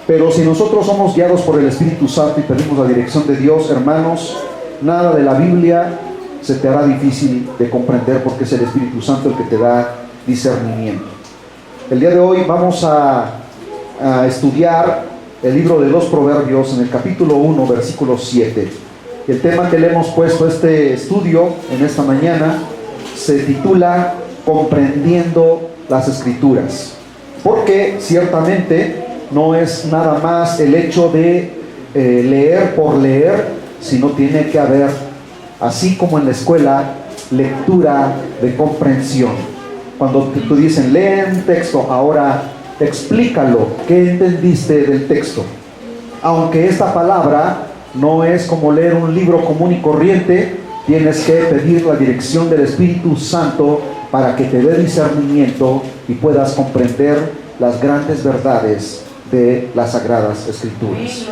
Pero si nosotros somos guiados por el Espíritu Santo y pedimos la dirección de Dios, hermanos, nada de la Biblia se te hará difícil de comprender, porque es el Espíritu Santo el que te da discernimiento. El día de hoy vamos a estudiar el libro de los Proverbios en el capítulo 1, versículo 7. El tema que le hemos puesto a este estudio en esta mañana se titula Comprendiendo las Escrituras, porque ciertamente no es nada más el hecho de leer por leer, sino tiene que haber, así como en la escuela, lectura de comprensión. Cuando tú dicen, lee un texto, ahora explícalo, ¿qué entendiste del texto? Aunque esta palabra no es como leer un libro común y corriente, tienes que pedir la dirección del Espíritu Santo para que te dé discernimiento y puedas comprender las grandes verdades de las Sagradas Escrituras.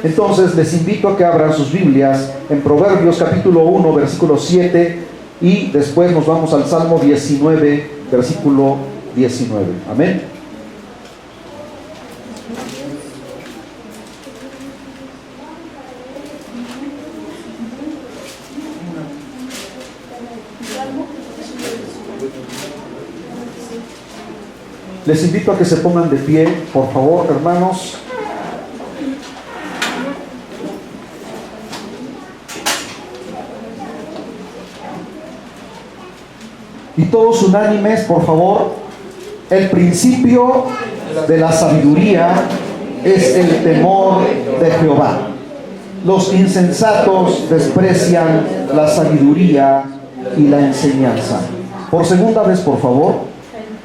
Entonces les invito a que abran sus Biblias en Proverbios capítulo 1, versículo 7, y después nos vamos al Salmo 19, versículo 19. Amén. Les invito a que se pongan de pie, por favor, hermanos. Y todos unánimes, por favor. El principio de la sabiduría es el temor de Jehová. Los insensatos desprecian la sabiduría y la enseñanza. Por segunda vez, por favor.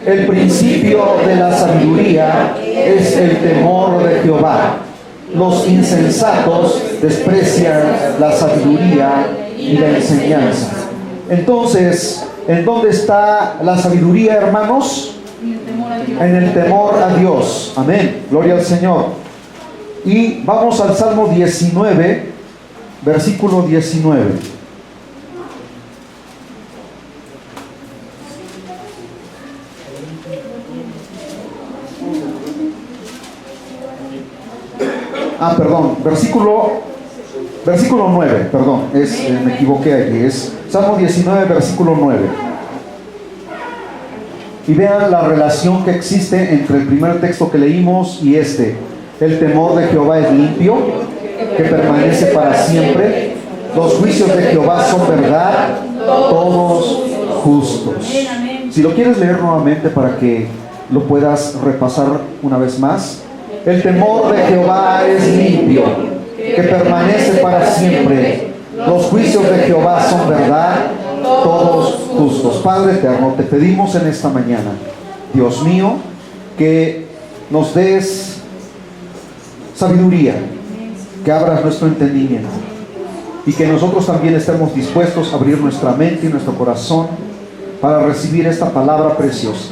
El principio de la sabiduría es el temor de Jehová. Los insensatos desprecian la sabiduría y la enseñanza. Entonces, ¿en dónde está la sabiduría, hermanos? En el temor a Dios. Amén. Gloria al Señor. Y vamos al Salmo 19, versículo 19. Versículo 9, perdón, me equivoqué aquí, es Salmo 19, versículo 9. Y vean la relación que existe entre el primer texto que leímos y este. El temor de Jehová es limpio, que permanece para siempre. Los juicios de Jehová son verdad, todos justos. Si lo quieres leer nuevamente para que lo puedas repasar una vez más. El temor de Jehová es limpio, que permanece para siempre. Los juicios de Jehová son verdad, todos justos. Padre eterno, te pedimos en esta mañana, Dios mío, que nos des sabiduría, que abras nuestro entendimiento y que nosotros también estemos dispuestos a abrir nuestra mente y nuestro corazón para recibir esta palabra preciosa,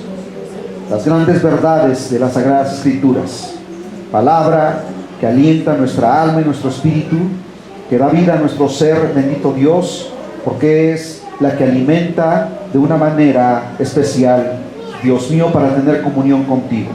las grandes verdades de las Sagradas Escrituras. Palabra que alienta nuestra alma y nuestro espíritu, que da vida a nuestro ser, bendito Dios, porque es la que alimenta de una manera especial, Dios mío, para tener comunión contigo,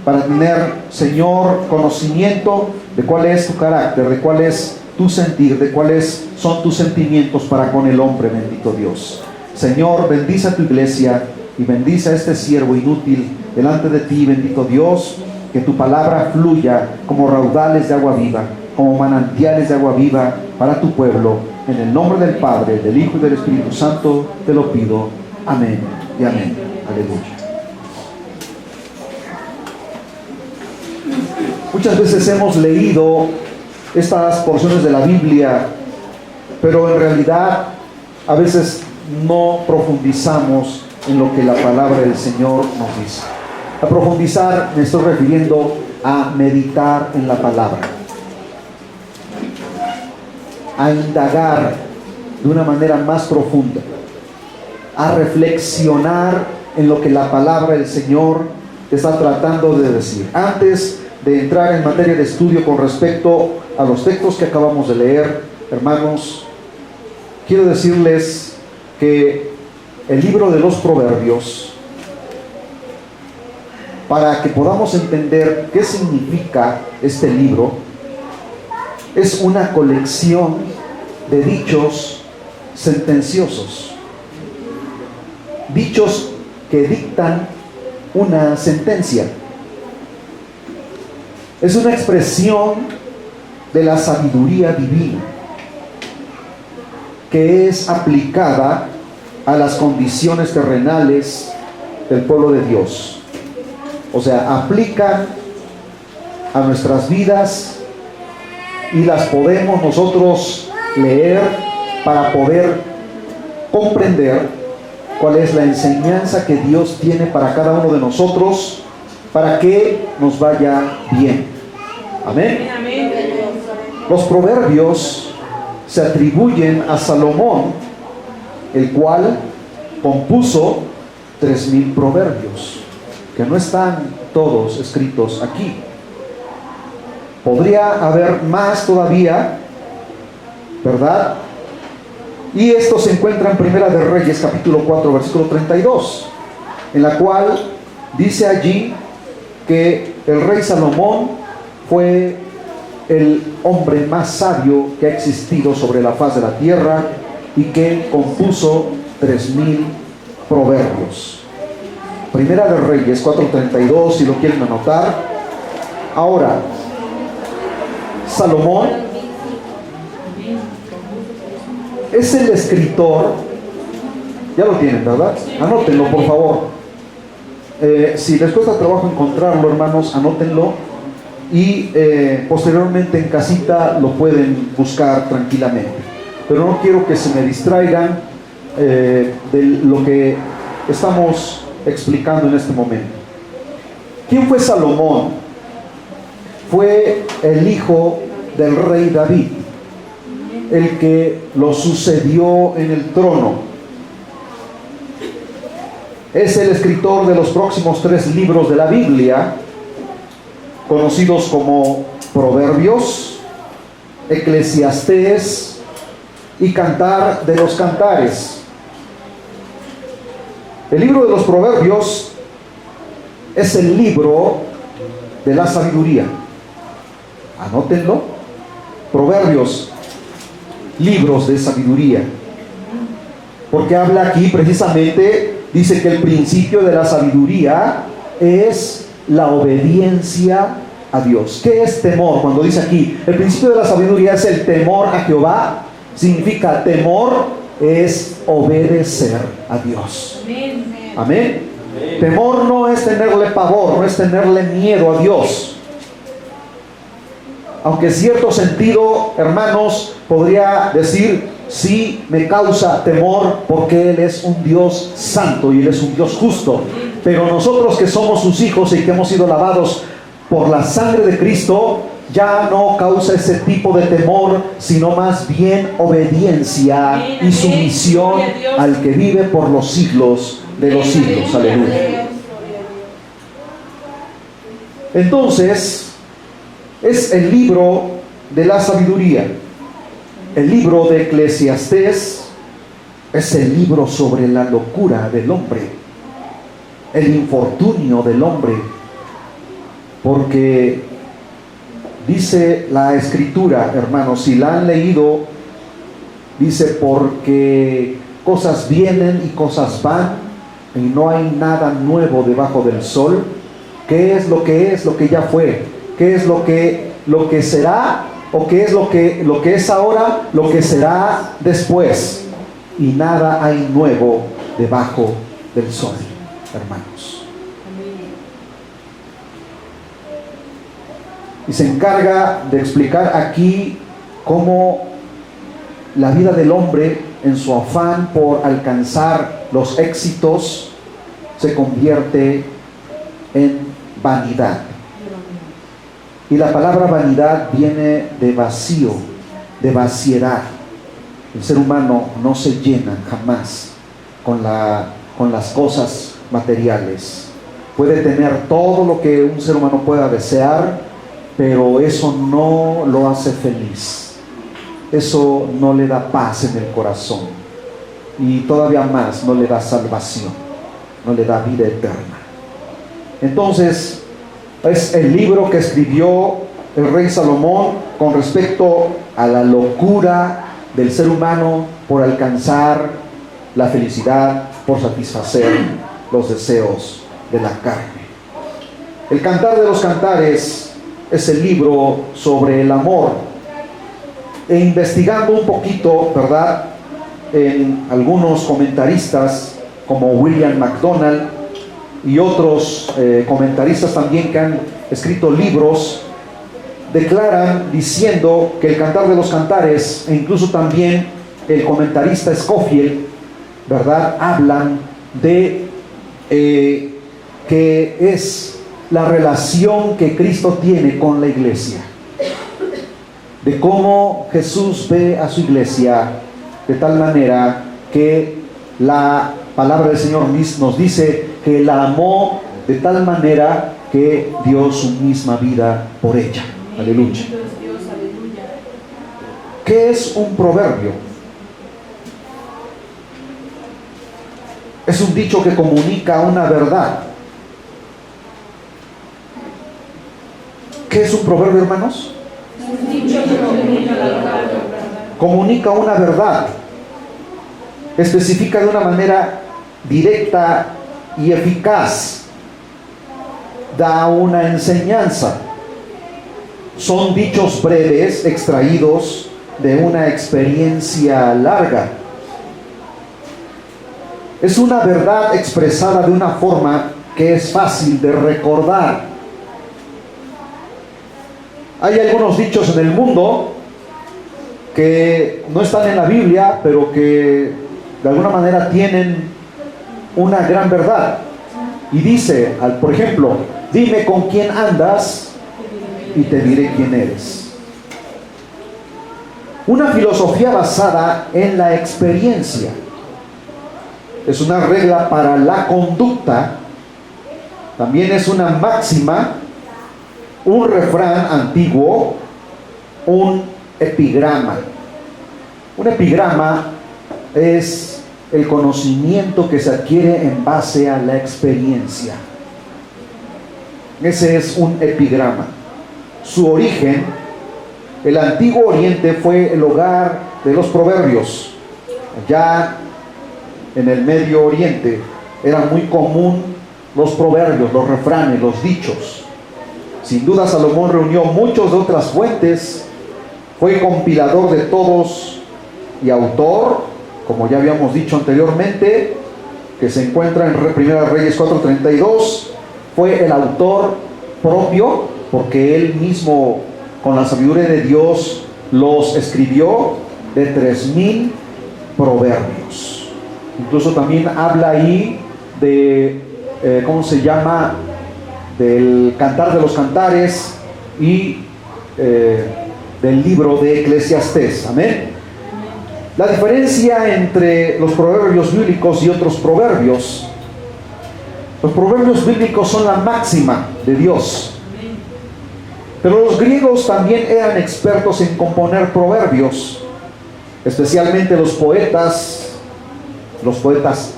para tener, Señor, conocimiento de cuál es tu carácter, de cuál es tu sentir, de cuáles son tus sentimientos para con el hombre, bendito Dios. Señor, bendice a tu iglesia y bendice a este siervo inútil delante de ti, bendito Dios. Que tu palabra fluya como raudales de agua viva, como manantiales de agua viva para tu pueblo. En el nombre del Padre, del Hijo y del Espíritu Santo te lo pido. Amén y amén. Aleluya. Muchas veces hemos leído estas porciones de la Biblia, pero en realidad a veces no profundizamos en lo que la palabra del Señor nos dice. A profundizar me estoy refiriendo a meditar en la palabra, a indagar de una manera más profunda, a reflexionar en lo que la palabra del Señor te está tratando de decir. Antes de entrar en materia de estudio con respecto a los textos que acabamos de leer, hermanos, quiero decirles que el libro de los Proverbios para que podamos entender qué significa este libro, es una colección de dichos sentenciosos, dichos que dictan una sentencia. Es una expresión de la sabiduría divina que es aplicada a las condiciones terrenales del pueblo de Dios. O sea, aplican a nuestras vidas y las podemos nosotros leer para poder comprender cuál es la enseñanza que Dios tiene para cada uno de nosotros, para que nos vaya bien. Amén. Los proverbios se atribuyen a Salomón, el cual compuso 3000 proverbios, que no están todos escritos aquí. Podría haber más todavía, ¿verdad? Y esto se encuentra en Primera de Reyes, capítulo 4, versículo 32, en la cual dice allí que el rey Salomón fue el hombre más sabio que ha existido sobre la faz de la tierra y que compuso 3000 proverbios. Primera de Reyes 4:32, si lo quieren anotar. Ahora, Salomón es el escritor, ya lo tienen, ¿verdad? Anótenlo, por favor. Si les cuesta trabajo encontrarlo, hermanos, anótenlo y posteriormente en casita lo pueden buscar tranquilamente. Pero no quiero que se me distraigan de lo que estamos explicando en este momento. ¿Quién fue Salomón? Fue el hijo del rey David, el que lo sucedió en el trono. Es el escritor de los próximos 3 libros de la Biblia, conocidos como Proverbios, Eclesiastés y Cantar de los Cantares. El libro de los Proverbios es el libro de la sabiduría. Anótenlo. Proverbios, libros de sabiduría. Porque habla aquí precisamente, dice que el principio de la sabiduría es la obediencia a Dios. ¿Qué es temor? Cuando dice aquí, el principio de la sabiduría es el temor a Jehová, significa temor es obedecer a Dios. Amén. Amén. Temor no es tenerle pavor, no es tenerle miedo a Dios. Aunque en cierto sentido, hermanos, podría decir, sí me causa temor porque Él es un Dios santo y Él es un Dios justo. Pero nosotros que somos sus hijos y que hemos sido lavados por la sangre de Cristo, ya no causa ese tipo de temor, sino más bien obediencia y sumisión al que vive por los siglos de los siglos. Aleluya. Entonces, es el libro de la sabiduría. El libro de Eclesiastés es el libro sobre la locura del hombre, el infortunio del hombre, porque dice la escritura, hermanos, si la han leído, dice, porque cosas vienen y cosas van y no hay nada nuevo debajo del sol. ¿Qué es lo que ya fue? ¿Qué es lo que será? ¿O qué es lo que es ahora? Lo que será después. Y nada hay nuevo debajo del sol, hermanos. Y se encarga de explicar aquí cómo la vida del hombre, en su afán por alcanzar los éxitos, se convierte en vanidad. Y la palabra vanidad viene de vacío, de vaciedad. El ser humano no se llena jamás con las cosas materiales. Puede tener todo lo que un ser humano pueda desear, pero eso no lo hace feliz. Eso no le da paz en el corazón. Y todavía más, no le da salvación, no le da vida eterna. Entonces, es el libro que escribió el rey Salomón con respecto a la locura del ser humano por alcanzar la felicidad, por satisfacer los deseos de la carne. El Cantar de los Cantares es el libro sobre el amor. E investigando un poquito, ¿verdad?, en algunos comentaristas como William MacDonald y otros comentaristas también que han escrito libros, declaran diciendo que el Cantar de los Cantares, e incluso también el comentarista Scofield, ¿verdad?, hablan de que es la relación que Cristo tiene con la iglesia, de cómo Jesús ve a su iglesia de tal manera que la palabra del Señor nos dice que la amó de tal manera que dio su misma vida por ella. Aleluya. ¿Qué es un proverbio? Es un dicho que comunica una verdad. ¿Qué es un proverbio, hermanos? Comunica una verdad, especifica de una manera directa y eficaz, da una enseñanza. Son dichos breves extraídos de una experiencia larga. Es una verdad expresada de una forma que es fácil de recordar. Hay algunos dichos en el mundo que no están en la Biblia, pero que de alguna manera tienen una gran verdad. Y dice, por ejemplo, dime con quién andas y te diré quién eres. Una filosofía basada en la experiencia. Es una regla para la conducta. También es una máxima, un refrán antiguo, un epigrama. Un epigrama es el conocimiento que se adquiere en base a la experiencia. Ese es un epigrama. Su origen, el antiguo Oriente, fue el hogar de los proverbios. Allá en el Medio Oriente era muy común los proverbios, los refranes, los dichos. Sin duda Salomón reunió muchas de otras fuentes, fue compilador de todos y autor, como ya habíamos dicho anteriormente, que se encuentra en 1 Reyes 4:32, fue el autor propio, porque él mismo, con la sabiduría de Dios, los escribió, de 3000 proverbios. Incluso también habla ahí de, del Cantar de los Cantares y del libro de Eclesiastés. Amén. La diferencia entre los proverbios bíblicos y otros proverbios: los proverbios bíblicos son la máxima de Dios, pero los griegos también eran expertos en componer proverbios, especialmente los poetas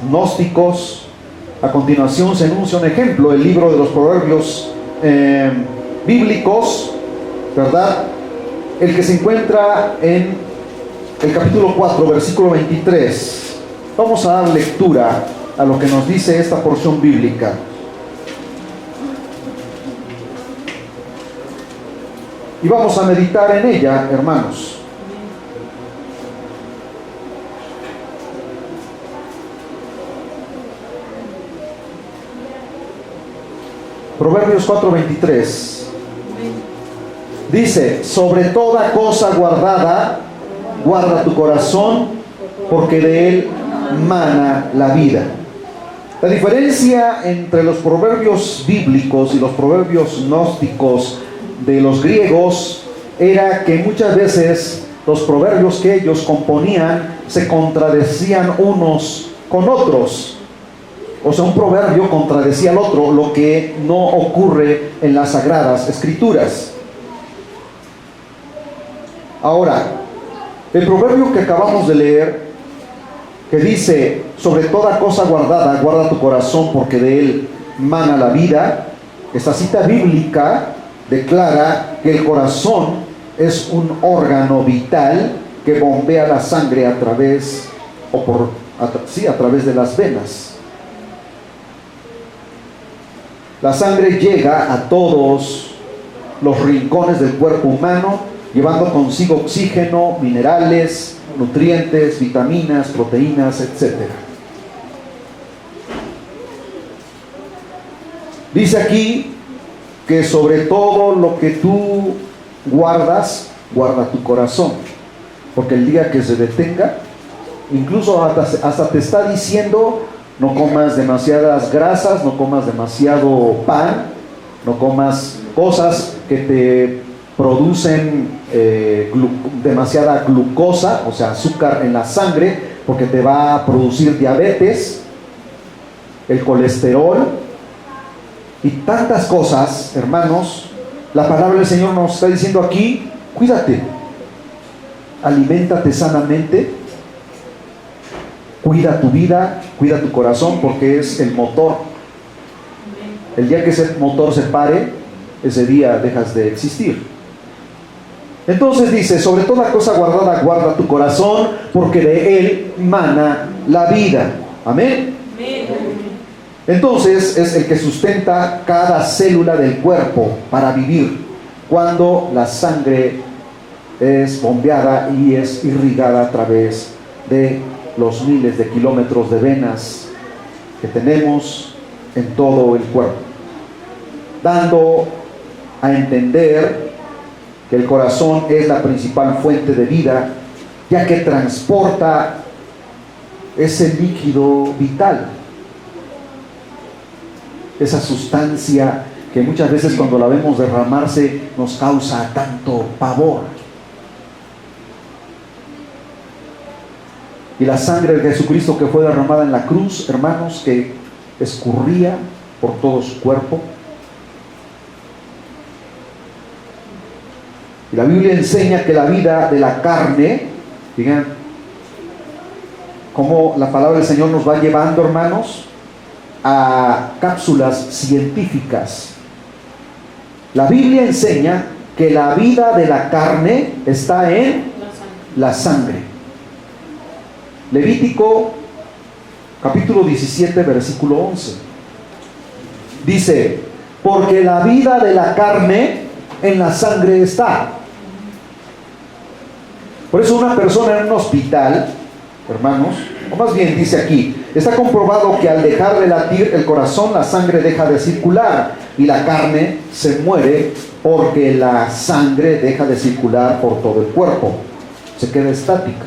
gnósticos. A continuación se enuncia un ejemplo, el libro de los proverbios bíblicos, ¿verdad? El que se encuentra en el capítulo 4, versículo 23. Vamos a dar lectura a lo que nos dice esta porción bíblica. Y vamos a meditar en ella, hermanos. Proverbios 4:23 dice: sobre toda cosa guardada, guarda tu corazón, porque de él mana la vida. La diferencia entre los proverbios bíblicos y los proverbios gnósticos de los griegos era que muchas veces los proverbios que ellos componían se contradecían unos con otros. O sea, un proverbio contradecía al otro, lo que no ocurre en las Sagradas Escrituras. Ahora, el proverbio que acabamos de leer, que dice: sobre toda cosa guardada, guarda tu corazón, porque de él mana la vida, Esta cita bíblica declara que el corazón es un órgano vital que bombea la sangre a través, a través de las venas. La sangre llega a todos los rincones del cuerpo humano, llevando consigo oxígeno, minerales, nutrientes, vitaminas, proteínas, etc. Dice aquí que sobre todo lo que tú guardas, guarda tu corazón, porque el día que se detenga, incluso hasta te está diciendo: no comas demasiadas grasas, no comas demasiado pan, no comas cosas que te producen demasiada glucosa, o sea, azúcar en la sangre, porque te va a producir diabetes, el colesterol y tantas cosas, hermanos. La palabra del Señor nos está diciendo aquí: cuídate, aliméntate sanamente, cuida tu vida, cuida tu corazón, porque es el motor. El día que ese motor se pare, ese día dejas de existir. Entonces dice: sobre toda cosa guardada, guarda tu corazón, porque de él mana la vida. Amén. Entonces es el que sustenta cada célula del cuerpo para vivir, cuando la sangre es bombeada y es irrigada a través de los miles de kilómetros de venas que tenemos en todo el cuerpo, dando a entender que el corazón es la principal fuente de vida, ya que transporta ese líquido vital, esa sustancia que muchas veces cuando la vemos derramarse nos causa tanto pavor. Y la sangre de Jesucristo que fue derramada en la cruz, hermanos, que escurría por todo su cuerpo. Y la Biblia enseña que la vida de la carne, digan, cómo la palabra del Señor nos va llevando, hermanos, a cápsulas científicas. La Biblia enseña que la vida de la carne está en la sangre. Levítico capítulo 17, versículo 11. Dice: porque la vida de la carne en la sangre está. Por eso una persona en un hospital, hermanos, o más bien dice aquí, está comprobado que al dejar de latir el corazón, la sangre deja de circular y la carne se muere, porque la sangre deja de circular por todo el cuerpo, se queda estática.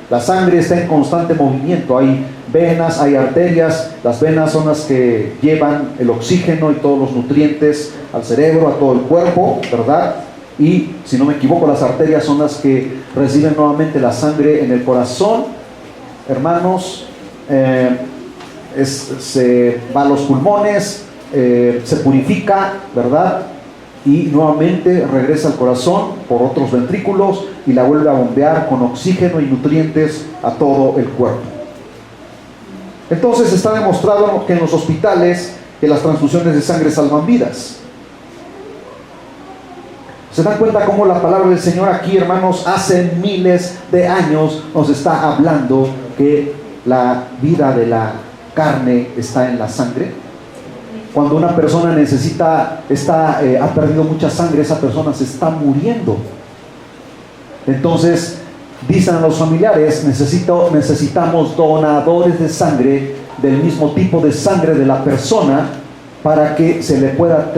La sangre está en constante movimiento, hay venas, hay arterias. Las venas son las que llevan el oxígeno y todos los nutrientes al cerebro, a todo el cuerpo, ¿verdad? Y si no me equivoco, las arterias son las que reciben nuevamente la sangre en el corazón, hermanos. Se va a los pulmones, se purifica, ¿verdad? Y nuevamente regresa al corazón por otros ventrículos y la vuelve a bombear con oxígeno y nutrientes a todo el cuerpo. Entonces está demostrado que en los hospitales que las transfusiones de sangre salvan vidas. ¿Se dan cuenta cómo la palabra del Señor aquí, hermanos, hace miles de años nos está hablando que la vida de carne está en la sangre? Cuando una persona ha perdido mucha sangre, esa persona se está muriendo. Entonces, dicen a los familiares, necesitamos donadores de sangre, del mismo tipo de sangre de la persona, para que se le pueda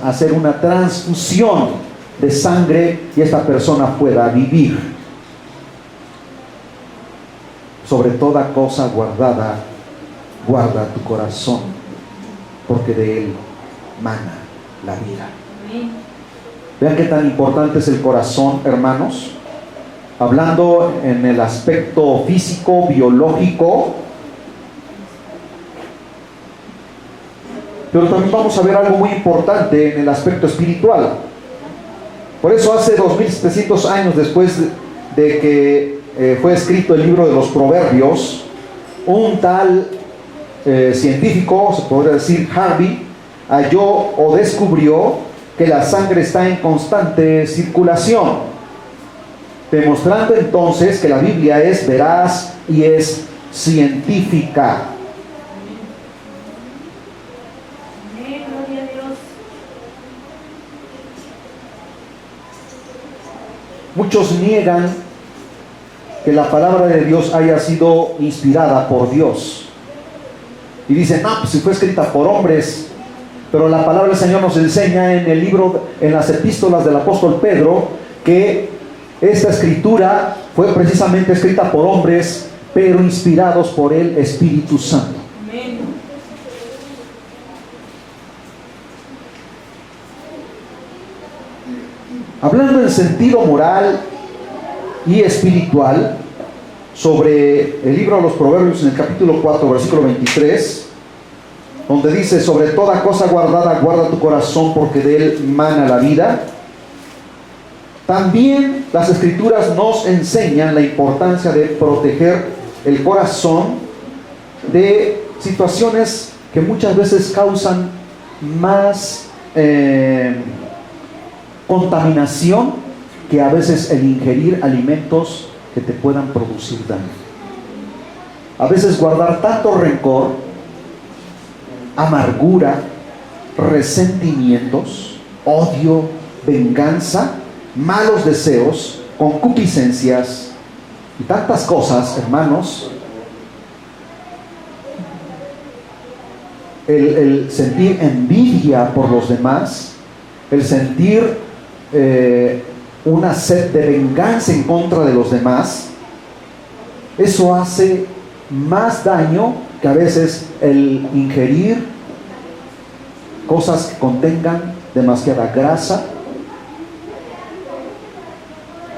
hacer una transfusión de sangre y esta persona pueda vivir. Sobre toda cosa guardada, guarda tu corazón, porque de él mana la vida. Vean qué tan importante es el corazón, hermanos. Hablando en el aspecto físico, biológico, pero también vamos a ver algo muy importante en el aspecto espiritual. Por eso hace 2700 años después de que fue escrito el libro de los Proverbios, un tal científico, se podría decir Harvey, halló o descubrió que la sangre está en constante circulación, demostrando entonces que la Biblia es veraz y es científica. Muchos niegan que la palabra de Dios haya sido inspirada por Dios. Y dicen, no, pues si fue escrita por hombres. Pero la palabra del Señor nos enseña en el libro, en las epístolas del apóstol Pedro, que esta escritura fue precisamente escrita por hombres, pero inspirados por el Espíritu Santo. Amén. Hablando en sentido moral y espiritual, sobre el libro de los Proverbios en el capítulo 4, versículo 23, donde dice, sobre toda cosa guardada, guarda tu corazón, porque de él mana la vida. También las Escrituras nos enseñan la importancia de proteger el corazón de situaciones que muchas veces causan más contaminación que a veces el ingerir alimentos que te puedan producir daño. A veces guardar tanto rencor, amargura, resentimientos, odio, venganza, malos deseos, concupiscencias y tantas cosas, hermanos, el sentir envidia por los demás, el sentir una sed de venganza en contra de los demás, eso hace más daño que a veces el ingerir cosas que contengan demasiada grasa,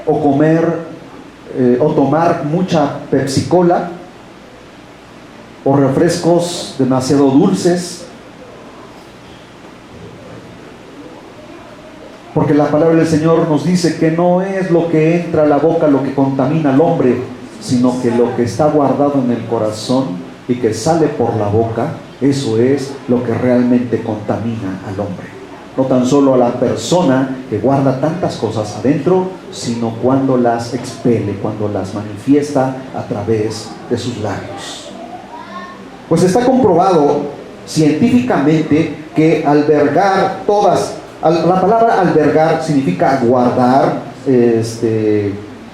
o comer o tomar mucha Pepsi Cola, o refrescos demasiado dulces. Porque la palabra del Señor nos dice que no es lo que entra a la boca lo que contamina al hombre, sino que lo que está guardado en el corazón y que sale por la boca, eso es lo que realmente contamina al hombre. No tan solo a la persona que guarda tantas cosas adentro, sino cuando las expele, cuando las manifiesta a través de sus labios. Pues está comprobado científicamente que albergar todas, la palabra albergar significa guardar,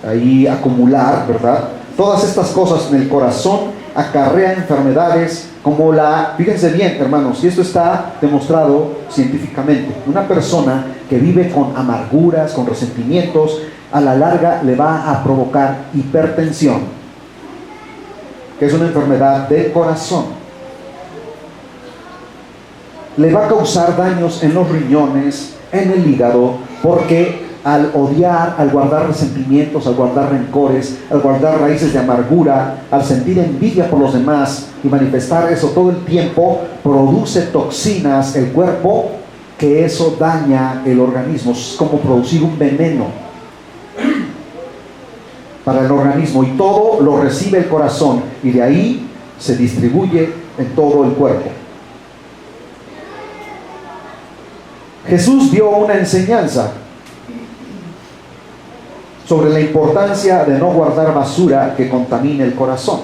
ahí acumular, ¿verdad? Todas estas cosas en el corazón acarrean enfermedades como fíjense bien, hermanos, y esto está demostrado científicamente. Una persona que vive con amarguras, con resentimientos, a la larga le va a provocar hipertensión, que es una enfermedad del corazón. Le va a causar daños en los riñones, en el hígado, porque al odiar, al guardar resentimientos, al guardar rencores, al guardar raíces de amargura, al sentir envidia por los demás y manifestar eso todo el tiempo, produce toxinas el cuerpo, que eso daña el organismo. Es como producir un veneno para el organismo, y todo lo recibe el corazón y de ahí se distribuye en todo el cuerpo. Jesús dio una enseñanza sobre la importancia de no guardar basura que contamine el corazón.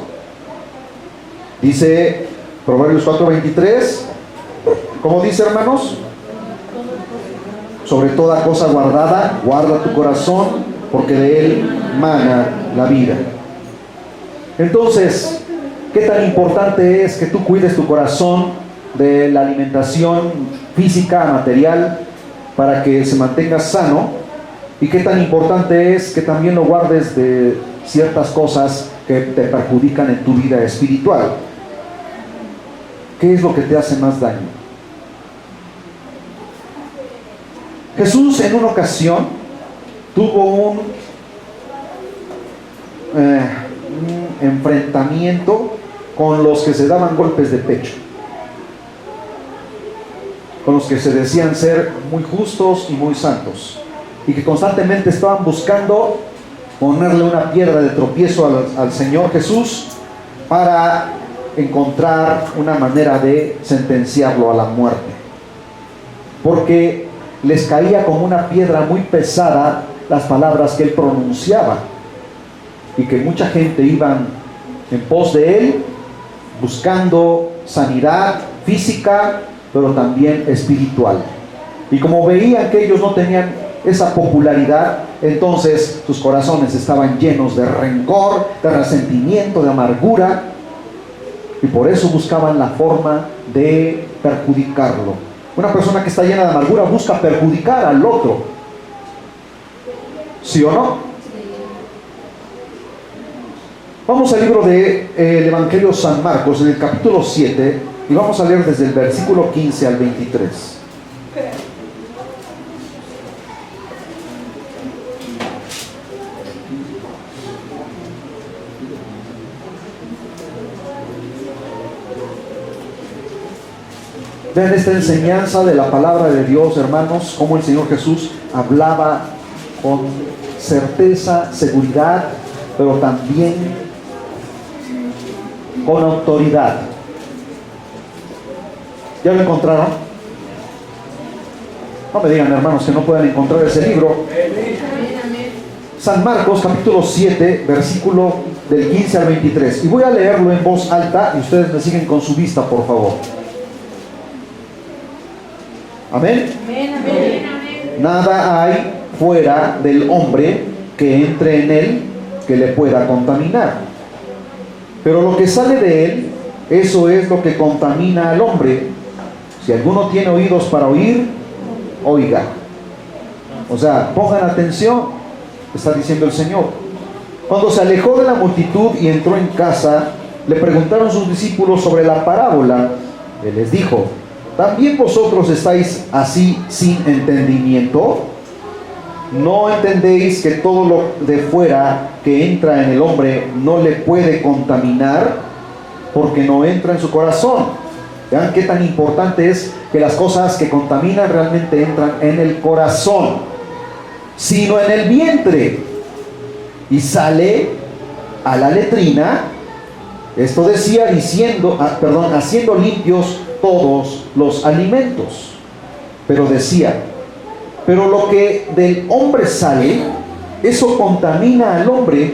Dice Proverbios 4:23, ¿cómo dice, hermanos? Sobre toda cosa guardada, guarda tu corazón, porque de él mana la vida. Entonces, ¿qué tan importante es que tú cuides tu corazón de la alimentación física, material, para que se mantenga sano? Y qué tan importante es que también lo guardes de ciertas cosas que te perjudican en tu vida espiritual. ¿Qué es lo que te hace más daño? Jesús en una ocasión tuvo un enfrentamiento con los que se daban golpes de pecho, con los que se decían ser muy justos y muy santos, y que constantemente estaban buscando ponerle una piedra de tropiezo al Señor Jesús para encontrar una manera de sentenciarlo a la muerte. porque les caía como una piedra muy pesada las palabras que él pronunciaba, y que mucha gente iban en pos de él buscando sanidad física, pero también espiritual. Y como veían que ellos no tenían esa popularidad, entonces sus corazones estaban llenos de rencor, de resentimiento, de amargura, y por eso buscaban la forma de perjudicarlo. Una persona que está llena de amargura busca perjudicar al otro, ¿sí o no? Vamos al libro del Evangelio San Marcos, en el capítulo 7, y vamos a leer desde el versículo 15 al 23. Vean esta enseñanza de la palabra de Dios, hermanos, cómo el Señor Jesús hablaba con certeza, seguridad, pero también con autoridad. ¿Ya lo encontraron? No me digan, hermanos, que no pueden encontrar ese libro. San Marcos, capítulo 7, versículo del 15 al 23. Y voy a leerlo en voz alta y ustedes me siguen con su vista, por favor. Amén. Nada hay fuera del hombre que entre en él que le pueda contaminar. Pero lo que sale de él, eso es lo que contamina al hombre. Si alguno tiene oídos para oír, oiga. O sea, pongan atención, está diciendo el Señor. Cuando se alejó de la multitud y entró en casa, le preguntaron sus discípulos sobre la parábola. Él les dijo: ¿también vosotros estáis así sin entendimiento? ¿No entendéis que todo lo de fuera que entra en el hombre no le puede contaminar, porque no entra en su corazón? Vean qué tan importante es que las cosas que contaminan realmente entran en el corazón, sino en el vientre, y sale a la letrina. Esto decía haciendo limpios todos los alimentos. Pero decía: pero lo que del hombre sale, eso contamina al hombre,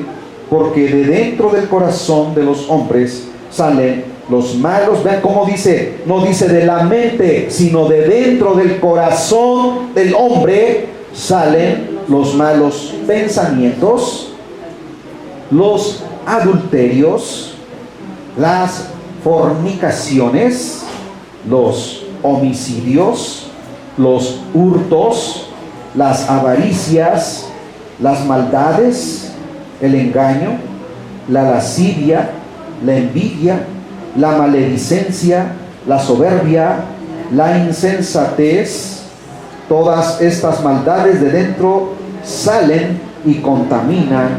porque de dentro del corazón de los hombres salen los malos. Vean cómo dice, no dice de la mente, sino de dentro del corazón del hombre salen los malos pensamientos, los adulterios, las fornicaciones, los homicidios, los hurtos, las avaricias, las maldades, el engaño, la lascivia, la envidia, la maledicencia, la soberbia, la insensatez. Todas estas maldades de dentro salen y contaminan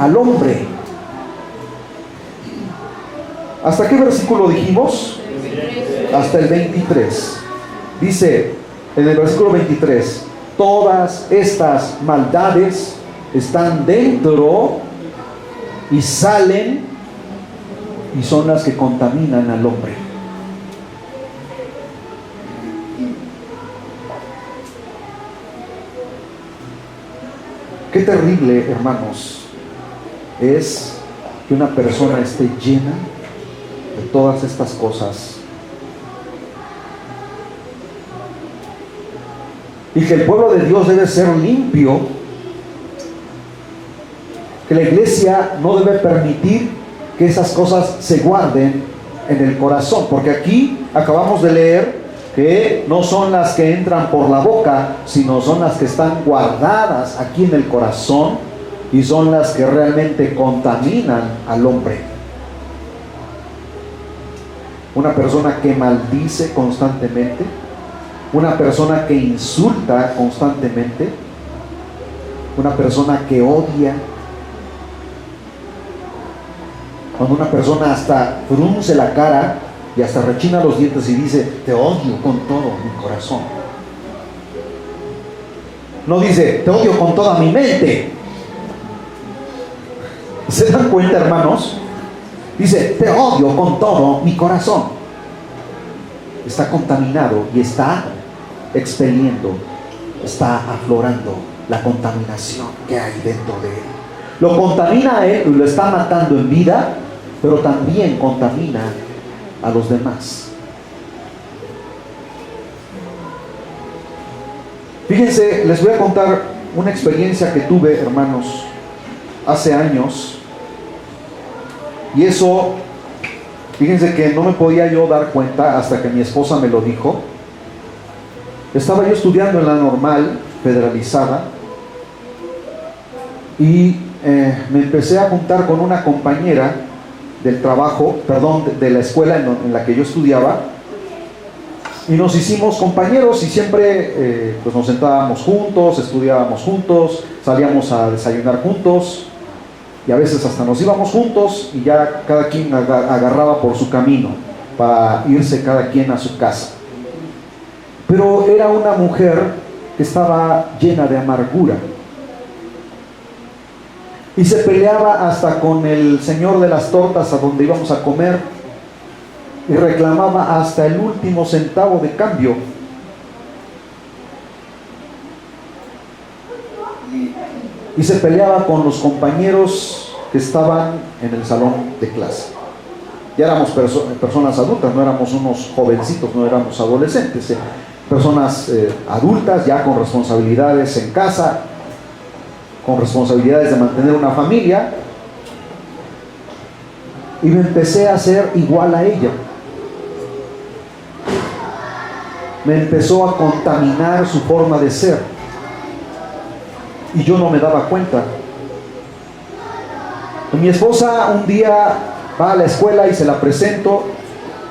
al hombre. ¿Hasta qué versículo dijimos? Hasta el 23. Dice en el versículo 23: todas estas maldades están dentro y salen, y son las que contaminan al hombre. Qué terrible, hermanos, es que una persona esté llena de todas estas cosas, y que el pueblo de Dios debe ser limpio, que la iglesia no debe permitir que esas cosas se guarden en el corazón, porque aquí acabamos de leer que no son las que entran por la boca, sino son las que están guardadas aquí en el corazón, y son las que realmente contaminan al hombre. Una persona que maldice constantemente, una persona que insulta constantemente, una persona que odia, cuando una persona hasta frunce la cara y hasta rechina los dientes y dice: te odio con todo mi corazón. No dice: te odio con toda mi mente. ¿Se dan cuenta, hermanos? Dice: te odio con todo mi corazón. Está contaminado y está expeliendo, está aflorando la contaminación que hay dentro de él. Lo contamina a él y lo está matando en vida, pero también contamina a los demás. Fíjense, les voy a contar una experiencia que tuve, hermanos, hace años. Y eso, fíjense que no me podía yo dar cuenta hasta que mi esposa me lo dijo. Estaba yo estudiando en la normal federalizada y me empecé a juntar con una compañera del trabajo, de la escuela en la que yo estudiaba, y nos hicimos compañeros y siempre pues nos sentábamos juntos, estudiábamos juntos, salíamos a desayunar juntos y a veces hasta nos íbamos juntos y ya cada quien agarraba por su camino para irse cada quien a su casa. Pero era una mujer que estaba llena de amargura y se peleaba hasta con el señor de las tortas a donde íbamos a comer y reclamaba hasta el último centavo de cambio. Y se peleaba con los compañeros que estaban en el salón de clase. Ya éramos personas adultas, no éramos unos jovencitos, no éramos adolescentes, personas adultas ya con responsabilidades en casa, con responsabilidades de mantener una familia, y me empecé a hacer igual a ella. Me empezó a contaminar su forma de ser y yo no me daba cuenta. Mi esposa un día va a la escuela y se la presento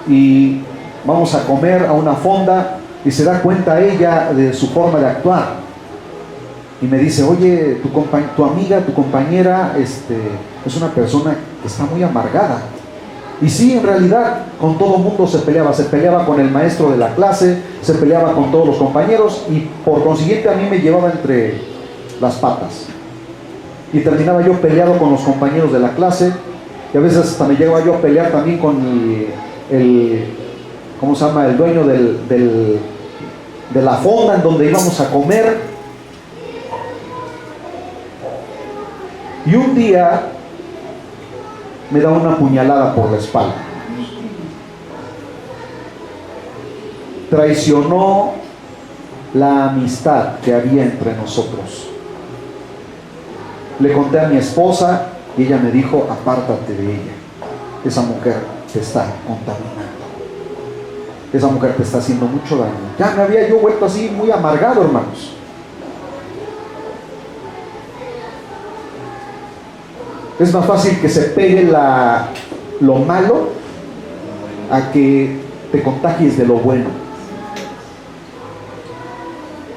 y vamos a comer a una fonda y se da cuenta ella de su forma de actuar y me dice: oye, tu amiga, tu compañera es una persona que está muy amargada. Y sí, en realidad con todo el mundo se peleaba con el maestro de la clase, se peleaba con todos los compañeros y por consiguiente a mí me llevaba entre las patas y terminaba yo peleado con los compañeros de la clase y a veces hasta me llegaba yo a pelear también con el dueño de la fonda en donde íbamos a comer. Y un día me da una puñalada por la espalda. Traicionó la amistad que había entre nosotros. Le conté a mi esposa y ella me dijo: apártate de ella. Esa mujer te está contaminando. Esa mujer te está haciendo mucho daño. Ya me había yo vuelto así muy amargado, hermanos. Es más fácil que se pegue lo malo a que te contagies de lo bueno.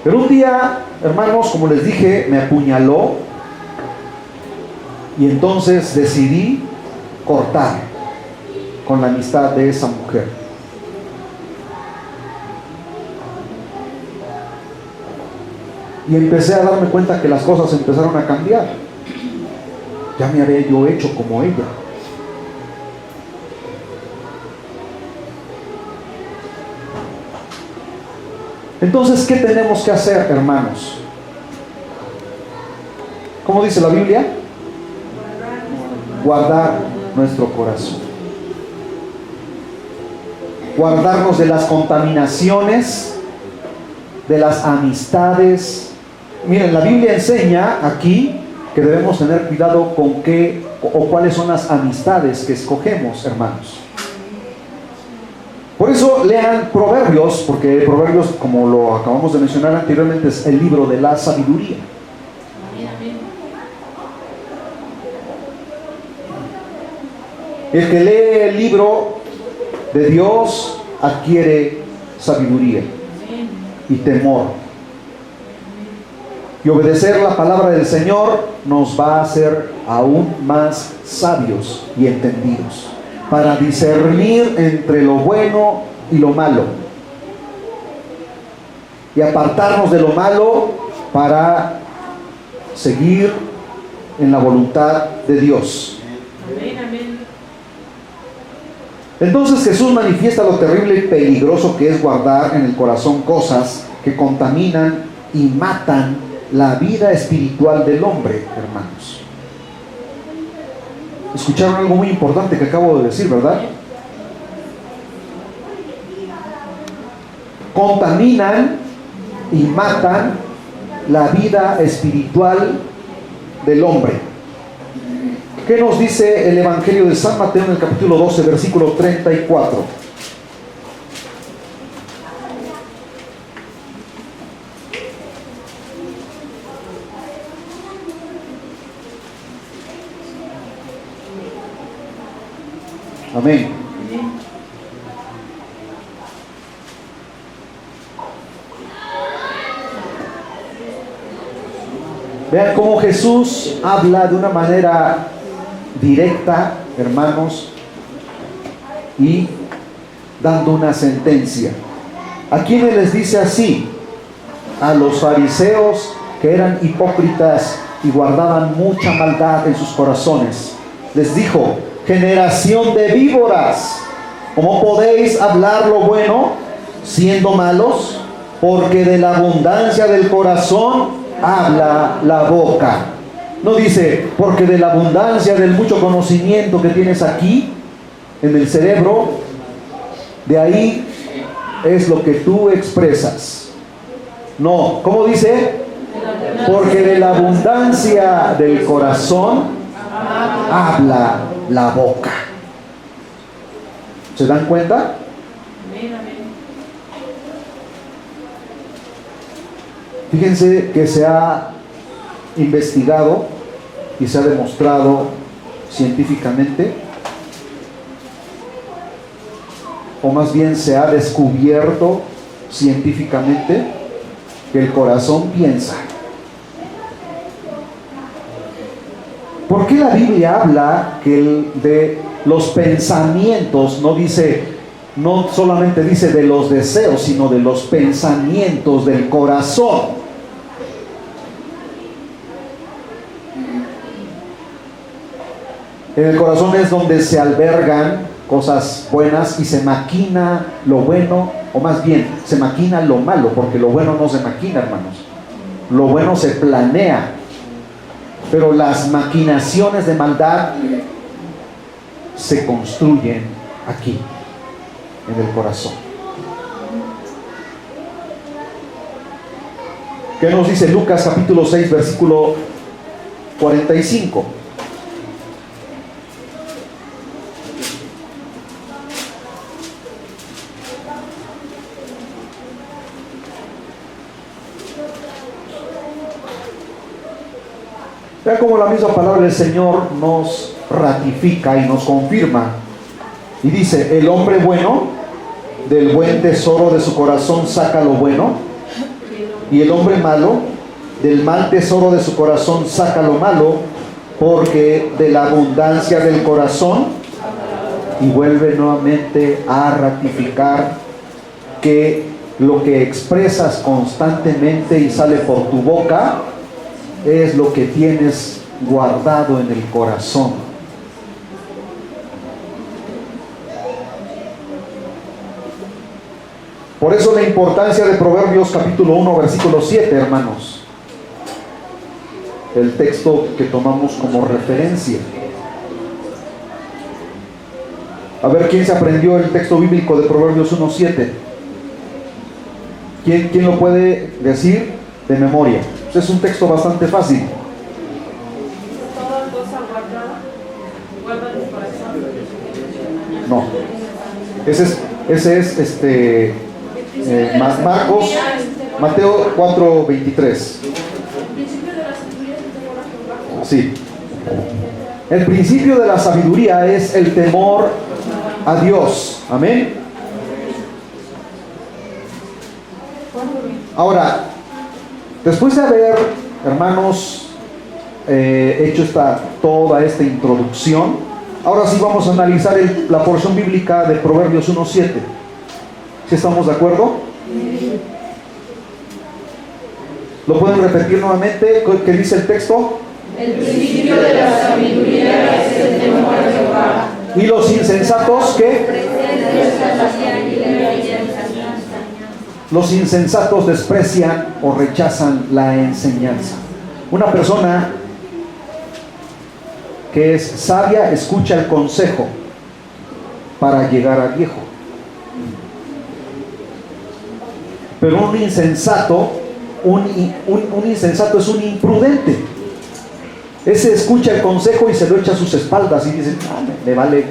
Pero un día, hermanos, como les dije, me apuñaló y entonces decidí cortar con la amistad de esa mujer. Y empecé a darme cuenta que las cosas empezaron a cambiar. Ya me había yo hecho como ella. Entonces, ¿qué tenemos que hacer, hermanos? ¿Cómo dice la Biblia? Guardar nuestro corazón. Guardarnos de las contaminaciones, de las amistades. Miren, la Biblia enseña aquí que debemos tener cuidado con qué o cuáles son las amistades que escogemos, hermanos. Por eso lean Proverbios, porque Proverbios, como lo acabamos de mencionar anteriormente, es el libro de la sabiduría. El que lee el libro de Dios adquiere sabiduría y temor. Y obedecer la palabra del Señor nos va a hacer aún más sabios y entendidos para discernir entre lo bueno y lo malo y apartarnos de lo malo para seguir en la voluntad de Dios. Entonces Jesús manifiesta lo terrible y peligroso que es guardar en el corazón cosas que contaminan y matan la vida espiritual del hombre, hermanos. Escucharon algo muy importante que acabo de decir, ¿verdad? Contaminan y matan la vida espiritual del hombre. ¿Qué nos dice el Evangelio de San Mateo en el capítulo 12, versículo 34? Amén. Vean cómo Jesús habla de una manera directa, hermanos, y dando una sentencia. ¿A quiénes les dice así? A los fariseos, que eran hipócritas y guardaban mucha maldad en sus corazones. Les dijo: generación de víboras, ¿cómo podéis hablar lo bueno siendo malos? Porque de la abundancia del corazón habla la boca. No dice, porque de la abundancia del mucho conocimiento que tienes aquí en el cerebro, de ahí es lo que tú expresas. No, ¿cómo dice? Porque de la abundancia del corazón habla la boca. ¿Se dan cuenta? Fíjense que se ha investigado y se ha demostrado científicamente, o más bien se ha descubierto científicamente, que el corazón piensa. ¿Por qué la Biblia habla que de los pensamientos, no solamente dice de los deseos, sino de los pensamientos del corazón? En el corazón es donde se albergan cosas buenas y se maquina lo bueno, o más bien se maquina lo malo, porque lo bueno no se maquina, hermanos. Lo bueno se planea, pero las maquinaciones de maldad se construyen aquí, en el corazón. ¿Qué nos dice Lucas capítulo 6, versículo 45? Vean cómo la misma palabra del Señor nos ratifica y nos confirma. Y dice: el hombre bueno del buen tesoro de su corazón saca lo bueno, y el hombre malo del mal tesoro de su corazón saca lo malo, porque de la abundancia del corazón. Y vuelve nuevamente a ratificar que lo que expresas constantemente y sale por tu boca es lo que tienes guardado en el corazón. Por eso la importancia de Proverbios capítulo 1, versículo 7, hermanos. El texto que tomamos como referencia. A ver, ¿quién se aprendió el texto bíblico de Proverbios 1, 7? ¿Quién lo puede decir de memoria? Es un texto bastante fácil. No. Ese es Marcos, Mateo 4:23. Sí. El principio de la sabiduría es el temor a Dios. Amén. Ahora, después de haber, hermanos, hecho toda esta introducción, ahora sí vamos a analizar la porción bíblica de Proverbios 1:7. ¿Sí estamos de acuerdo? ¿Lo pueden repetir nuevamente? ¿Qué dice el texto? El principio de la sabiduría es el temor a Jehová. ¿Y los insensatos qué? los insensatos desprecian o rechazan la enseñanza. Una persona que es sabia escucha el consejo para llegar a viejo. Pero un insensato es un imprudente. Ese escucha el consejo y se lo echa a sus espaldas y dice, me vale,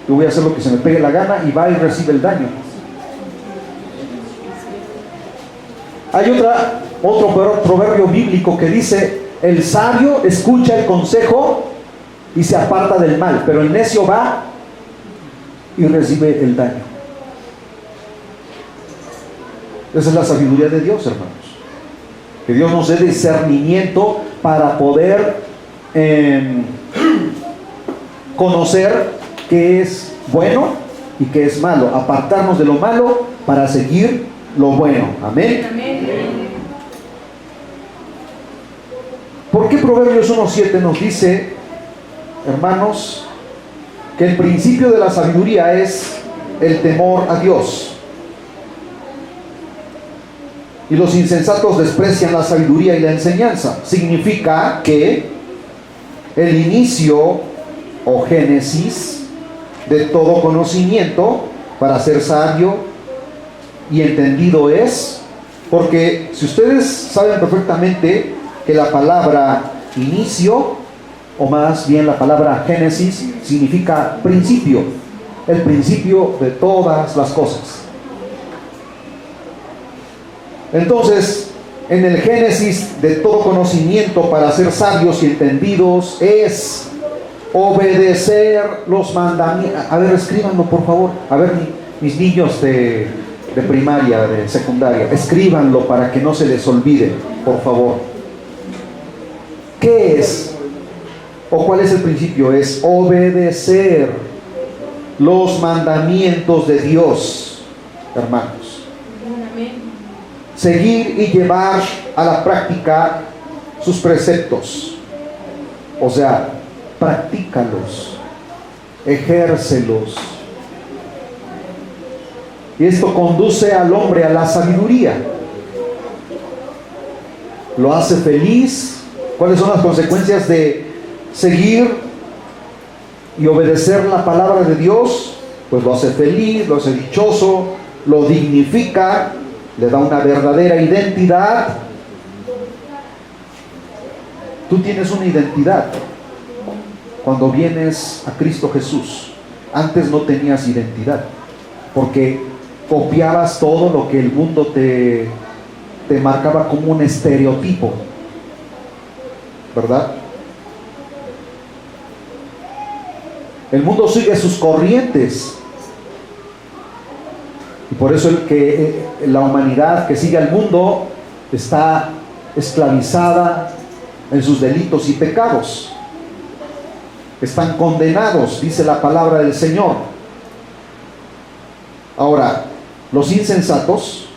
yo voy a hacer lo que se me pegue la gana, y va y recibe el daño. Hay otro proverbio bíblico que dice, el sabio escucha el consejo y se aparta del mal, pero el necio va y recibe el daño. Esa es la sabiduría de Dios, hermanos. Que Dios nos dé discernimiento para poder conocer qué es bueno y qué es malo, apartarnos de lo malo para seguir lo bueno. Amén. ¿Por qué Proverbios 1:7 nos dice, hermanos, que el principio de la sabiduría es el temor a Dios? Y los insensatos desprecian la sabiduría y la enseñanza. Significa que el inicio o génesis de todo conocimiento para ser sabio y entendido es, porque si ustedes saben perfectamente que la palabra inicio, o más bien la palabra génesis, significa principio, el principio de todas las cosas. Entonces, en el génesis de todo conocimiento para ser sabios y entendidos es obedecer los mandamientos. A ver, escríbanlo por favor. A ver, mis niños de primaria, de secundaria, escríbanlo para que no se les olvide, por favor. ¿Qué es? ¿O cuál es el principio? Es obedecer los mandamientos de Dios, hermanos. Seguir y llevar a la práctica sus preceptos. O sea, practícalos, ejércelos. Y esto conduce al hombre a la sabiduría. Lo hace feliz. ¿Cuáles son las consecuencias de seguir y obedecer la palabra de Dios? Pues lo hace feliz, lo hace dichoso, lo dignifica, le da una verdadera identidad. Tú tienes una identidad cuando vienes a Cristo Jesús. Antes no tenías identidad, porque copiabas todo lo que el mundo te marcaba como un estereotipo, ¿verdad? El mundo sigue sus corrientes. Y por eso la humanidad que sigue al mundo está esclavizada en sus delitos y pecados. Están condenados, dice la palabra del Señor. Ahora, los insensatos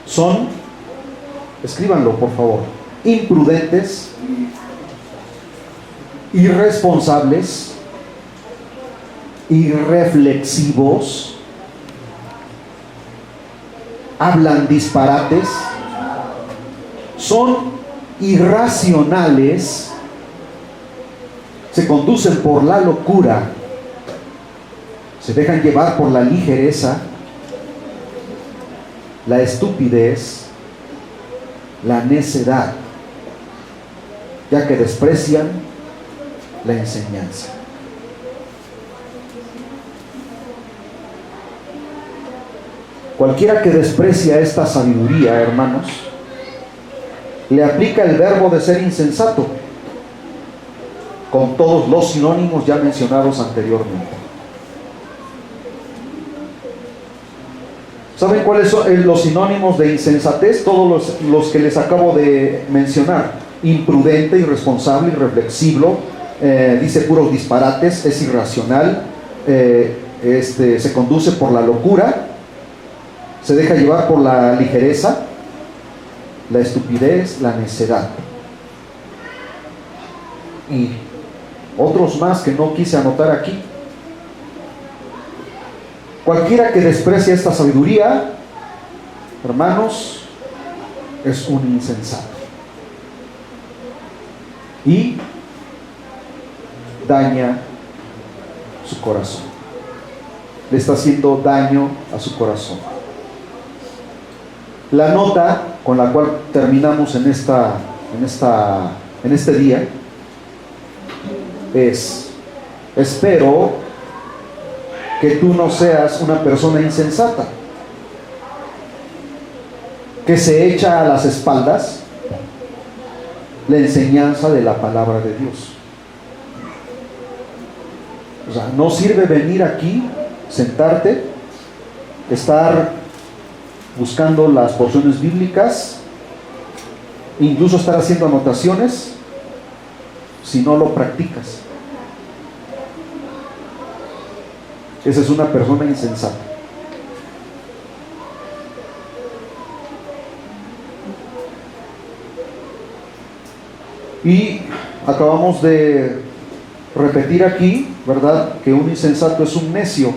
son, escríbanlo por favor, imprudentes, irresponsables, irreflexivos, hablan disparates, son irracionales, se conducen por la locura, se dejan llevar por la ligereza, la estupidez, la necedad, ya que desprecian la enseñanza. Cualquiera que desprecia esta sabiduría, hermanos, le aplica el verbo de ser insensato, con todos los sinónimos ya mencionados anteriormente. ¿Saben cuáles son los sinónimos de insensatez? Todos los que les acabo de mencionar. Imprudente, irresponsable, irreflexivo, dice puros disparates, es irracional, se conduce por la locura, se deja llevar por la ligereza, la estupidez, la necedad. Y otros más que no quise anotar aquí. Cualquiera que desprecia esta sabiduría hermanos, es un insensato y daña su corazón. Le está haciendo daño a su corazón. La nota con la cual terminamos en este día es: espero que tú no seas una persona insensata, que se echa a las espaldas la enseñanza de la palabra de Dios. O sea, no sirve venir aquí, sentarte, estar buscando las porciones bíblicas, incluso estar haciendo anotaciones, si no lo practicas. Esa es una persona insensata. Y acabamos de repetir aquí, ¿verdad?, que un insensato es un necio.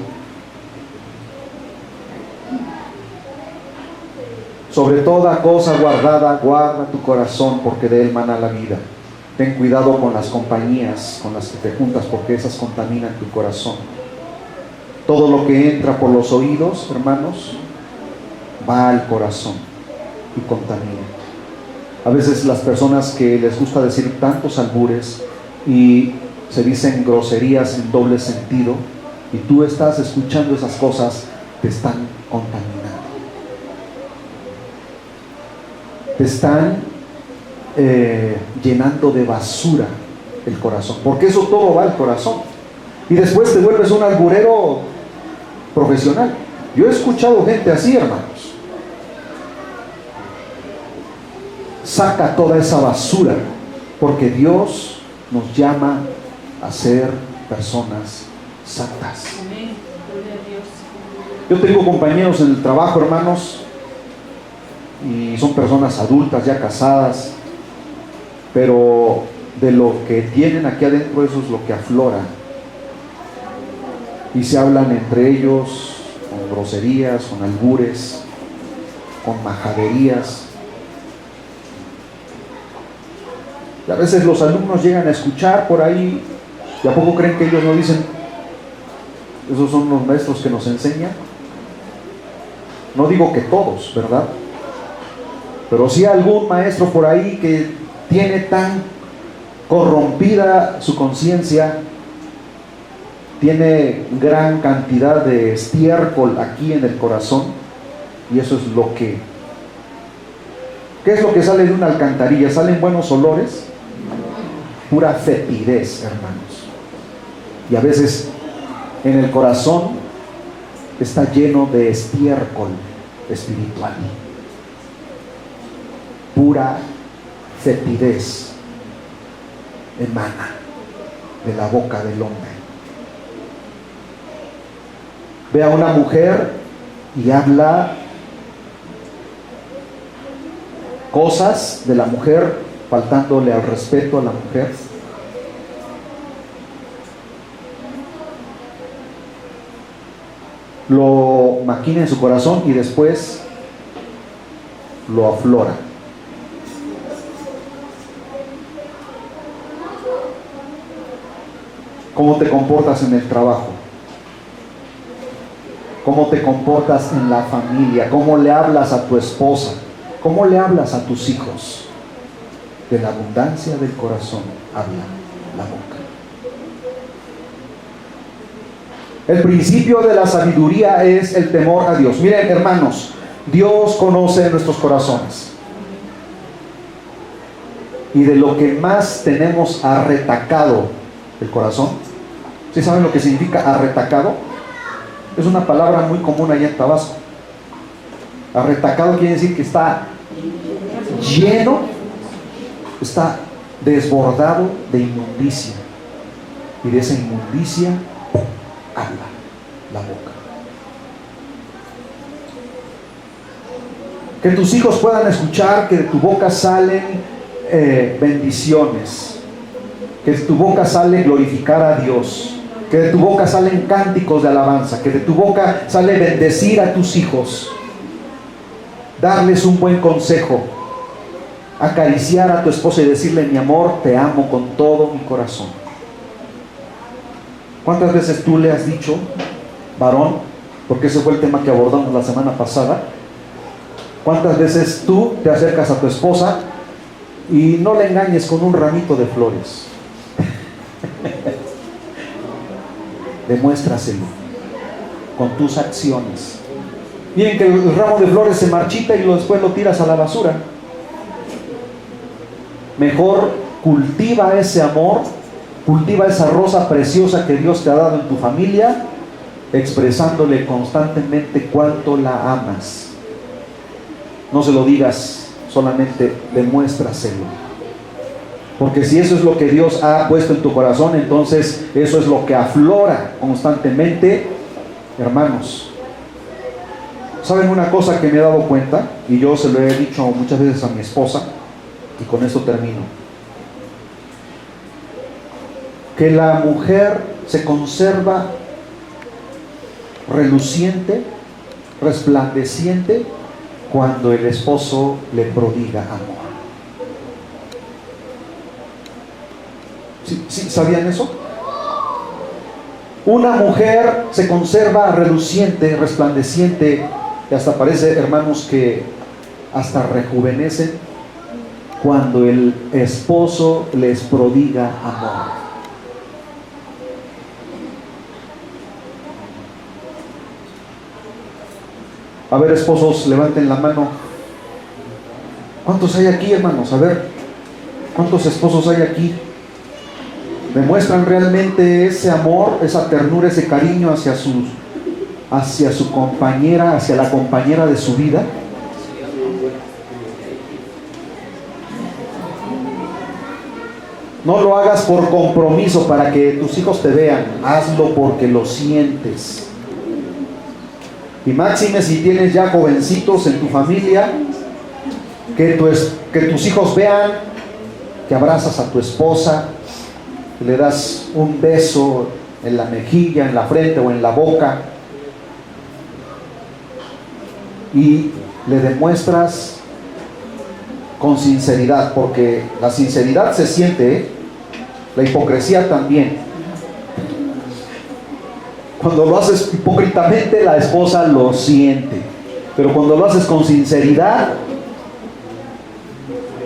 Sobre toda cosa guardada, guarda tu corazón, porque de él mana la vida. Ten cuidado con las compañías con las que te juntas, porque esas contaminan tu corazón. Todo lo que entra por los oídos, hermanos, va al corazón y contamina. A veces las personas que les gusta decir tantos albures y se dicen groserías en doble sentido, y tú estás escuchando esas cosas, te están contaminando. Te están llenando de basura el corazón, porque eso todo va al corazón. Y después te vuelves un alburero profesional. Yo he escuchado gente así, hermanos. Saca toda esa basura, porque Dios nos llama a ser personas santas. Yo tengo compañeros en el trabajo, hermanos, y son personas adultas, ya casadas, pero de lo que tienen aquí adentro, eso es lo que aflora. Y se hablan entre ellos con groserías, con albures, con majaderías. Y a veces los alumnos llegan a escuchar por ahí, ¿y a poco creen que ellos no dicen? Esos son los maestros que nos enseñan. No digo que todos, ¿verdad? Pero sí algún maestro por ahí que tiene tan corrompida su conciencia, tiene gran cantidad de estiércol aquí en el corazón, y eso es lo que... ¿Qué es lo que sale de una alcantarilla? ¿Salen buenos olores? Pura fetidez, hermanos. Y a veces en el corazón está lleno de estiércol espiritual. Pura fetidez emana de la boca del hombre. Ve a una mujer y habla cosas de la mujer, faltándole al respeto a la mujer. Lo maquina en su corazón y después lo aflora. ¿Cómo te comportas en el trabajo? ¿Cómo te comportas en la familia? ¿Cómo le hablas a tu esposa? ¿Cómo le hablas a tus hijos? De la abundancia del corazón habla la boca. El principio de la sabiduría es el temor a Dios. Miren, hermanos, Dios conoce nuestros corazones. Y de lo que más tenemos arretacado el corazón, ¿sí saben lo que significa arretacado? Es una palabra muy común allá en Tabasco. Arretacado quiere decir que está lleno, está desbordado de inmundicia. Y de esa inmundicia habla la boca. Que tus hijos puedan escuchar que de tu boca salen bendiciones, que de tu boca sale glorificar a Dios, que de tu boca salen cánticos de alabanza, que de tu boca sale bendecir a tus hijos. darles un buen consejo, acariciar a tu esposa y decirle: mi amor, te amo con todo mi corazón. ¿Cuántas veces tú le has dicho, varón, porque ese fue el tema que abordamos la semana pasada, cuántas veces tú te acercas a tu esposa y no le engañes con un ramito de flores? Demuéstraselo con tus acciones. Miren que el ramo de flores se marchita y después lo tiras a la basura. Mejor cultiva ese amor, cultiva esa rosa preciosa que Dios te ha dado en tu familia, expresándole constantemente cuánto la amas. No se lo digas, solamente demuéstraselo. Porque si eso es lo que Dios ha puesto en tu corazón, entonces eso es lo que aflora constantemente. Hermanos, ¿saben una cosa que me he dado cuenta? Y yo se lo he dicho muchas veces a mi esposa, y con esto termino. Que la mujer se conserva reluciente, resplandeciente, cuando el esposo le prodiga amor. ¿Sí sabían eso? Una mujer se conserva reluciente, resplandeciente, y hasta parece, hermanos, que hasta rejuvenecen cuando el esposo les prodiga amor. A ver, esposos, levanten la mano. ¿Cuántos hay aquí, hermanos? A ver, ¿cuántos esposos hay aquí? ¿Demuestran realmente ese amor, esa ternura, ese cariño hacia su compañera, hacia la compañera de su vida? No lo hagas por compromiso para que tus hijos te vean, hazlo porque lo sientes. Y máxime si tienes ya jovencitos en tu familia, que tus hijos vean que abrazas a tu esposa, que le das un beso en la mejilla, en la frente o en la boca, y le demuestras con sinceridad, porque la sinceridad se siente, ¿eh? La hipocresía también. Cuando lo haces hipócritamente, la esposa lo siente, pero cuando lo haces con sinceridad,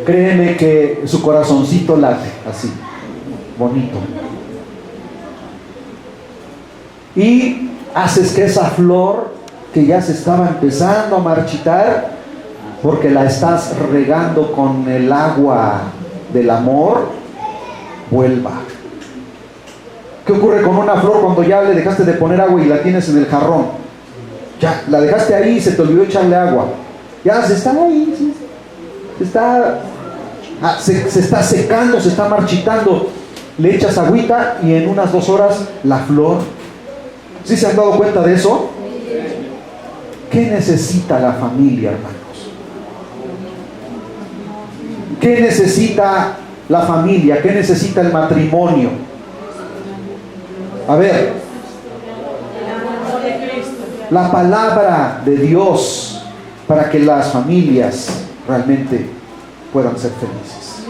créeme que su corazoncito late así, bonito. Y haces que esa flor que ya se estaba empezando a marchitar, porque la estás regando con el agua del amor, vuelva. ¿Qué ocurre con una flor cuando ya le dejaste de poner agua y la tienes en el jarrón? Ya, la dejaste ahí y se te olvidó echarle agua. Ya se está ahí, se está secando, se está marchitando. Le echas agüita y en unas 2 horas la flor. ¿Sí se han dado cuenta de eso? ¿Qué necesita la familia, hermanos? ¿Qué necesita la familia? ¿Qué necesita el matrimonio? A ver, la palabra de Dios para que las familias realmente puedan ser felices.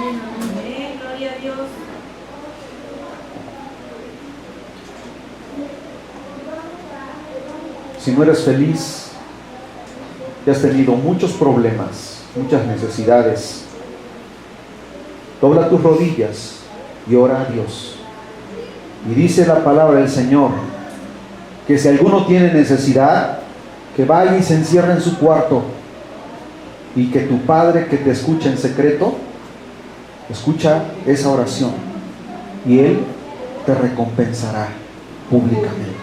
Si no eres feliz, ya has tenido muchos problemas, muchas necesidades, dobla tus rodillas y ora a Dios. Y dice la palabra del Señor que si alguno tiene necesidad, que vaya y se encierre en su cuarto, y que tu Padre que te escucha en secreto, escucha esa oración y Él te recompensará públicamente.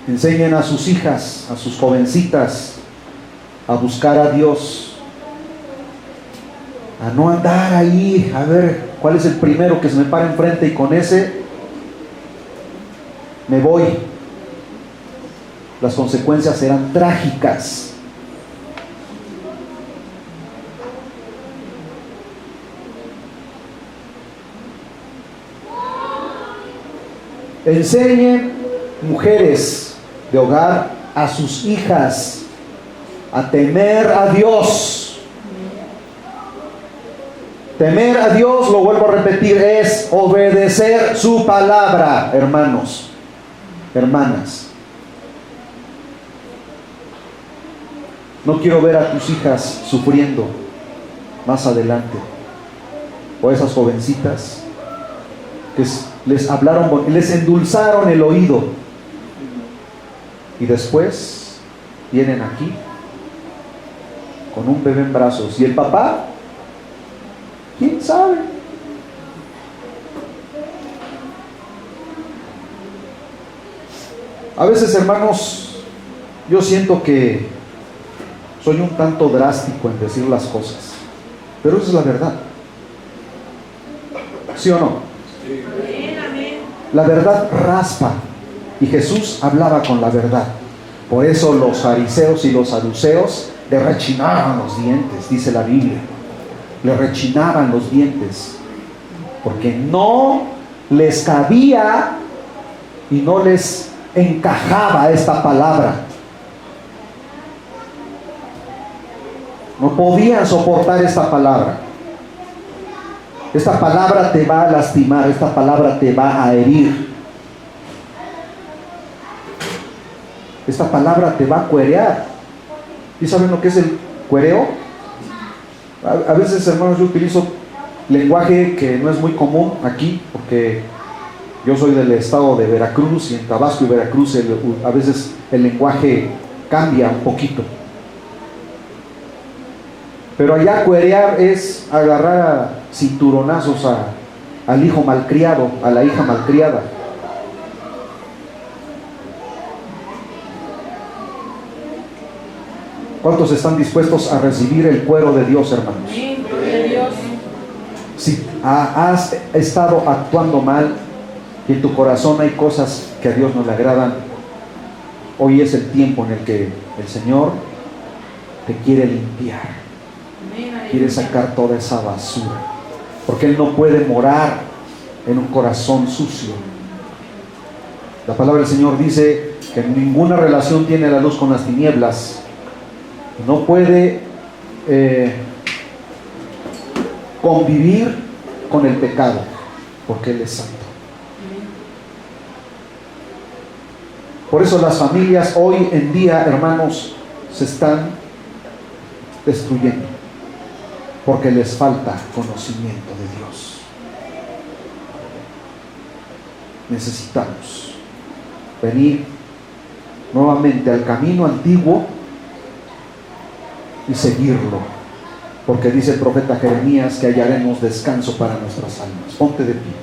Enseñen a sus hijas, a sus jovencitas, a buscar a Dios, a no andar ahí, a ver cuál es el primero que se me para enfrente y con ese me voy. Las consecuencias serán trágicas. Enseñen, mujeres, de hogar a sus hijas a temer a Dios. Temer a Dios, lo vuelvo a repetir, es obedecer su palabra, hermanos, hermanas. No quiero ver a tus hijas sufriendo más adelante, o esas jovencitas que les hablaron, les endulzaron el oído y después vienen aquí con un bebé en brazos y el papá, ¿quién sabe? A veces, hermanos, yo siento que soy un tanto drástico en decir las cosas, pero esa es la verdad. ¿Sí o no? La verdad raspa, y Jesús hablaba con la verdad. Por eso los fariseos y los saduceos le rechinaban los dientes, dice la Biblia. Le rechinaban los dientes, porque no les cabía y no les encajaba esta palabra. No podían soportar esta palabra. Esta palabra te va a lastimar, esta palabra te va a herir. Esta palabra te va a cuerear. ¿Y saben lo que es el cuereo? A veces, hermanos, yo utilizo lenguaje que no es muy común aquí, porque yo soy del estado de Veracruz, y en Tabasco y Veracruz a veces el lenguaje cambia un poquito. Pero allá cuerear es agarrar a cinturonazos al hijo malcriado, a la hija malcriada. ¿Cuántos están dispuestos a recibir el cuero de Dios, hermanos? Si has estado actuando mal y en tu corazón hay cosas que a Dios no le agradan, hoy es el tiempo en el que el Señor te quiere limpiar. Quiere sacar toda esa basura, porque Él no puede morar en un corazón sucio. La palabra del Señor dice que ninguna relación tiene la luz con las tinieblas. No puede convivir con el pecado, porque Él es santo. Por eso las familias hoy en día, hermanos, se están destruyendo, porque les falta conocimiento de Dios. Necesitamos venir nuevamente al camino antiguo y seguirlo, porque dice el profeta Jeremías que hallaremos descanso para nuestras almas. Ponte de pie.